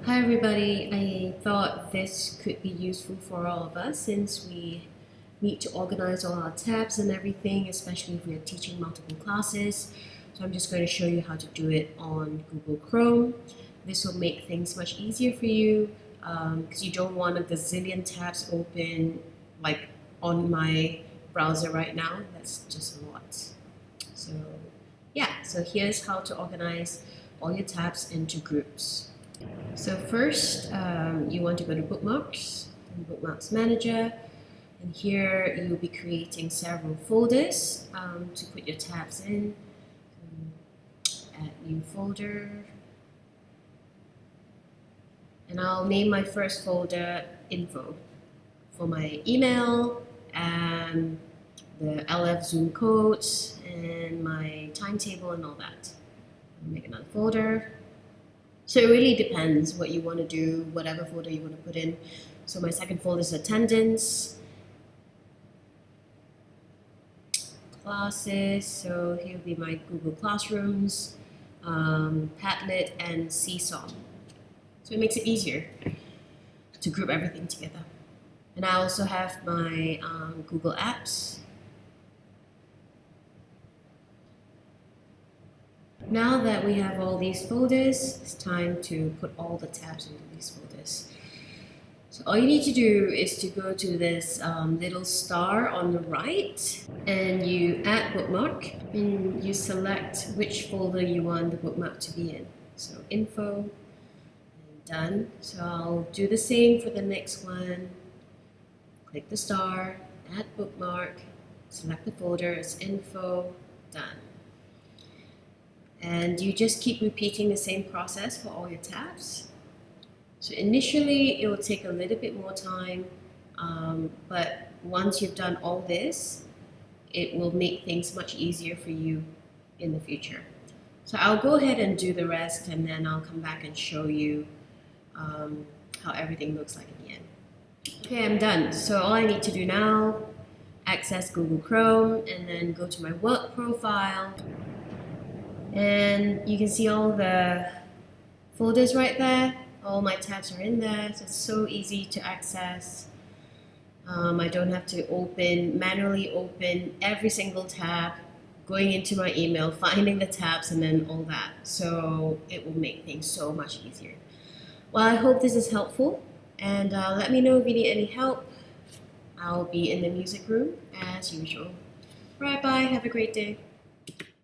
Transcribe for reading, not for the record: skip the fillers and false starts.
Hi everybody, I thought this could be useful for all of us since we need to organize all our tabs and everything, especially if we're teaching multiple classes. So I'm just going to show you how to do it on Google Chrome. This will make things much easier for you because you don't want a gazillion tabs open like on my browser right now. That's just a lot. So yeah, so here's how to organize all your tabs into groups. So first, you want to go to Bookmarks and Bookmarks Manager, and here you'll be creating several folders to put your tabs in. Add new folder, and I'll name my first folder Info for my email and the LF Zoom codes and my timetable and all that. I'll make another folder. So it really depends what you want to do, whatever folder you want to put in. So my second folder is attendance, classes, so here will be my Google Classrooms, Padlet, and Seesaw. So it makes it easier to group everything together. And I also have my Google Apps. Now that we have all these folders, it's time to put all the tabs into these folders. So all you need to do is to go to this little star on the right and you add bookmark and you select which folder you want the bookmark to be in. So info, and done. So I'll do the same for the next one. Click the star, add bookmark, select the folder, it's info, done. And you just keep repeating the same process for all your tabs. So initially it will take a little bit more time, but once you've done all this, it will make things much easier for you in the future. So I'll go ahead and do the rest and then I'll come back and show you how everything looks like in the end. Okay, I'm done. So all I need to do now, access Google Chrome and then go to my work profile. And you can see all the folders right there. All my tabs are in there, so it's so easy to access. I don't have to manually open every single tab, going into my email, finding the tabs, and then all that. So it will make things so much easier. Well, I hope this is helpful, and let me know if you need any help. I'll be in the music room as usual. Right, bye, have a great day.